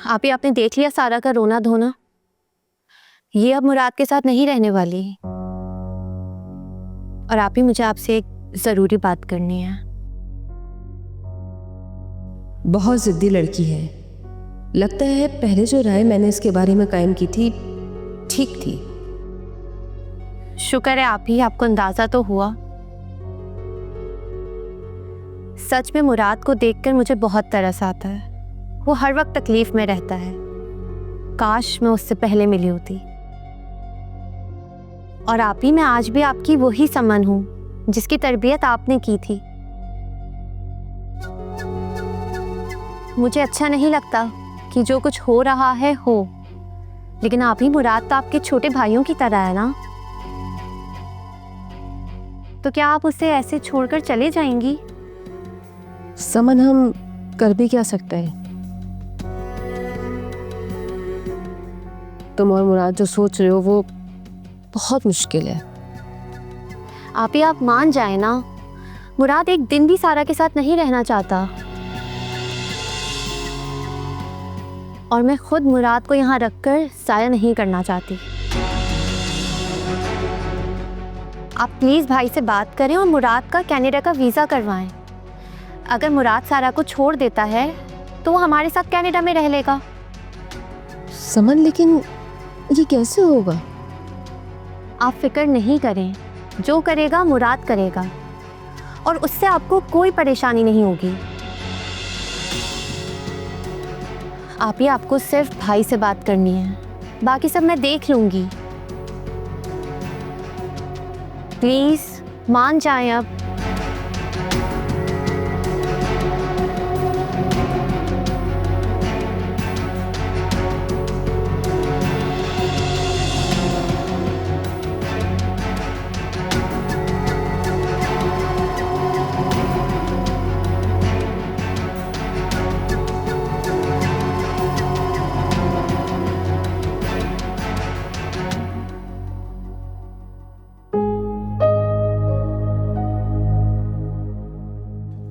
आपने देख लिया सारा का रोना धोना। ये अब मुराद के साथ नहीं रहने वाली। और आप ही, मुझे आपसे एक जरूरी बात करनी है। बहुत जिद्दी लड़की है। लगता है पहले जो राय मैंने इसके बारे में कायम की थी ठीक थी। शुक्र है आप ही, आपको अंदाजा तो हुआ। सच में मुराद को देखकर मुझे बहुत तरस आता है। वो हर वक्त तकलीफ में रहता है। काश मैं उससे पहले मिली होती। और आप ही, मैं आज भी आपकी वही समन हूं जिसकी तरबियत आपने की थी। मुझे अच्छा नहीं लगता कि जो कुछ हो रहा है हो, लेकिन आप ही, मुराद तो आपके छोटे भाइयों की तरह है ना। तो क्या आप उसे ऐसे छोड़कर चले जाएंगी? समन, हम कर भी क्या सकते हैं। तुम और मुराद जो सोच रहे हो वो बहुत मुश्किल है। आप मान जाए ना। मुराद एक दिन भी सारा के साथ नहीं रहना चाहता। और मैं खुद मुराद को यहाँ रखकर साया नहीं करना चाहती। आप प्लीज भाई से बात करें और मुराद का कनाडा का वीजा करवाएं। अगर मुराद सारा को छोड़ देता है तो वो हमारे साथ कनाडा में रह लेगा। समन, लेकिन ये कैसे होगा? आप फिक्र नहीं करें, जो करेगा मुराद करेगा और उससे आपको कोई परेशानी नहीं होगी। आपको सिर्फ भाई से बात करनी है, बाकी सब मैं देख लूंगी। प्लीज मान जाएं अब।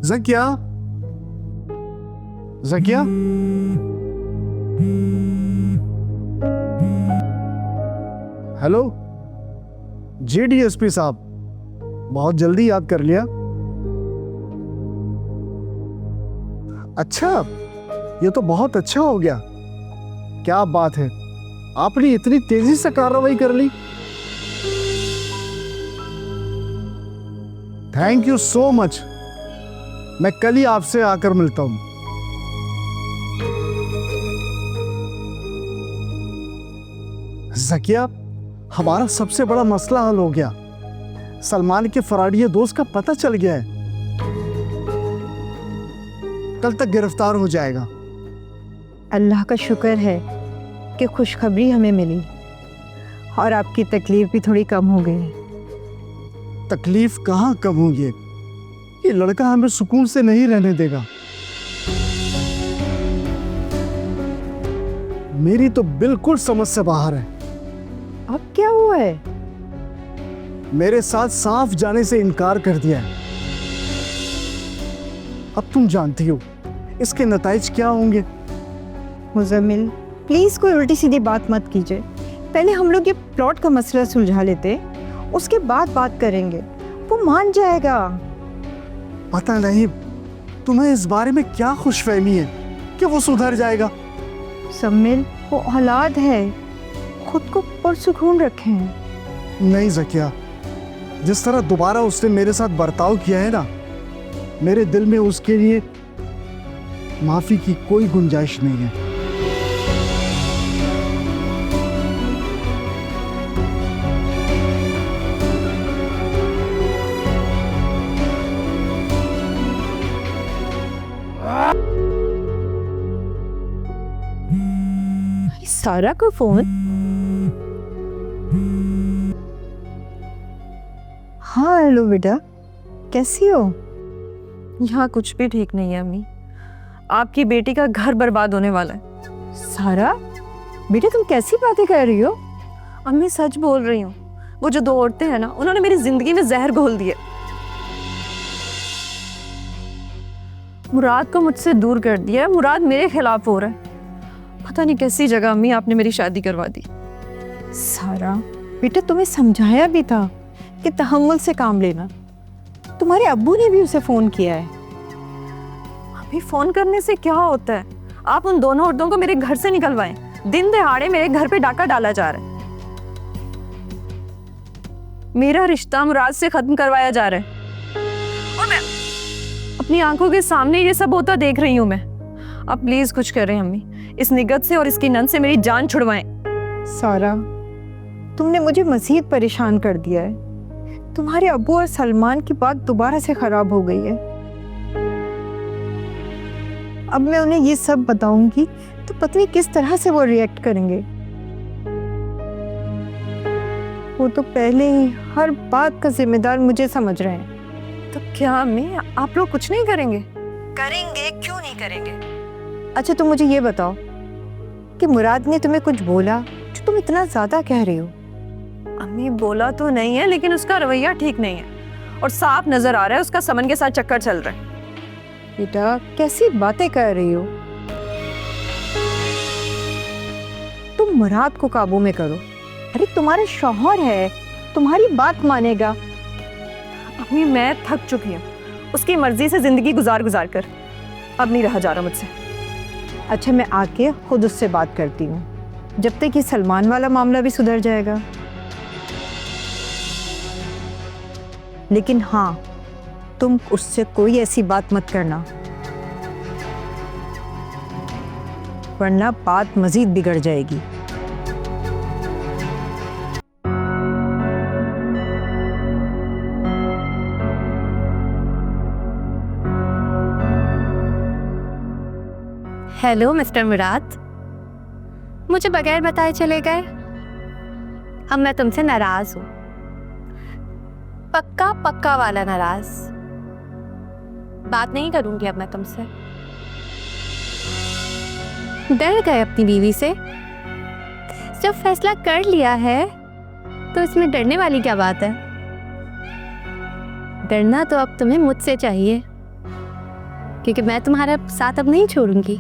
ज़किया, ज़किया, हेलो जी डीएसपी साहब, बहुत जल्दी याद कर लिया। अच्छा, ये तो बहुत अच्छा हो गया। क्या बात है, आपने इतनी तेजी से कार्रवाई कर ली। Thank you so much. मैं कल ही आपसे आकर मिलता हूं। ज़किया, हमारा सबसे बड़ा मसला हल हो गया। सलमान के फराडिया दोस्त का पता चल गया है। कल तक गिरफ्तार हो जाएगा। अल्लाह का शुक्र है कि खुशखबरी हमें मिली और आपकी तकलीफ भी थोड़ी कम हो गई। तकलीफ कहाँ कम होगी? ये लड़का हमें सुकून से नहीं रहने देगा। मेरी तो बिल्कुल समझ से बाहर है। अब क्या हुआ है? मेरे साथ साफ जाने से इनकार कर दिया है। अब तुम जानती हो इसके नताइज क्या होंगे। मुज़म्मिल, प्लीज कोई उल्टी सीधी बात मत कीजिए। पहले हम लोग ये प्लॉट का मसला सुलझा लेते, उसके बाद बात करेंगे। वो मान जाएगा। पता नहीं तुम्हें इस बारे में क्या खुशफहमी है कि वो सुधर जाएगा। मुज़म्मिल, वो औलाद है, खुद को पुरसुकून रखें। नहीं ज़किया, जिस तरह दोबारा उसने मेरे साथ बर्ताव किया है ना, मेरे दिल में उसके लिए माफी की कोई गुंजाइश नहीं है। सारा का फोन। हाँ हेलो बेटा, कैसी हो? यहाँ कुछ भी ठीक नहीं है अम्मी। आपकी बेटी का घर बर्बाद होने वाला है। सारा बेटा, तुम कैसी बातें कर रही हो? अम्मी सच बोल रही हूँ। वो जो दो औरतें हैं ना, उन्होंने मेरी जिंदगी में जहर घोल दिया। मुराद को मुझसे दूर कर दिया। मुराद मेरे खिलाफ हो रहा है पता नहीं कैसी जगह अम्मी आपने मेरी शादी करवा दी। सारा बेटा, तुम्हें समझाया भी था कि तहम्मुल से काम लेना। तुम्हारे अब्बू ने भी उसे फोन किया है। अभी फोन करने से क्या होता है? आप उन दोनों औरतों को मेरे घर से निकलवाएं। दिन दहाड़े मेरे घर पे डाका डाला जा रहा है। मेरा रिश्ता मुराद से खत्म करवाया जा रहा है और मैं अपनी आंखों के सामने ये सब होता देख रही हूँ मैं। आप प्लीज कुछ करें अम्मी, इस निगत से और इसकी नन से मेरी जान छुड़वाएं। सारा, तुमने मुझे मज़ीद परेशान कर दिया है। तुम्हारे अब्बू और सलमान की बात दोबारा से खराब हो गई है। अब मैं उन्हें ये सब बताऊंगी तो पता नहीं किस तरह से वो रिएक्ट करेंगे। वो तो पहले ही हर बात का जिम्मेदार मुझे समझ रहे हैं। तो क्या अम्मी आप लोग कुछ नहीं करेंगे? करेंगे, क्यों नहीं करेंगे। अच्छा तुम मुझे ये बताओ कि मुराद ने तुम्हें कुछ बोला जो तुम इतना ज्यादा कह रही हो? अम्मी बोला तो नहीं है, लेकिन उसका रवैया ठीक नहीं है और साफ नजर आ रहा है उसका समन के साथ चक्कर चल रहा है। बेटा कैसी बातें कर रही हो? तुम मुराद को काबू में करो। अरे तुम्हारा शौहर है, तुम्हारी बात मानेगा। अम्मी मैं थक चुकी हूँ उसकी मर्जी से जिंदगी गुजार गुजार कर। अब नहीं रहा जा रहा मुझसे। अच्छा मैं आके खुद उससे बात करती हूँ, जब तक ये सलमान वाला मामला भी सुधर जाएगा। लेकिन हाँ, तुम उससे कोई ऐसी बात मत करना, वरना बात मजीद बिगड़ जाएगी। हेलो मिस्टर मुराद, मुझे बगैर बताए चले गए। अब मैं तुमसे नाराज हूँ, पक्का पक्का वाला नाराज। बात नहीं करूंगी अब मैं तुमसे। डर गए अपनी बीवी से? जब फैसला कर लिया है तो इसमें डरने वाली क्या बात है? डरना तो अब तुम्हें मुझसे चाहिए, क्योंकि मैं तुम्हारा साथ अब नहीं छोड़ूंगी।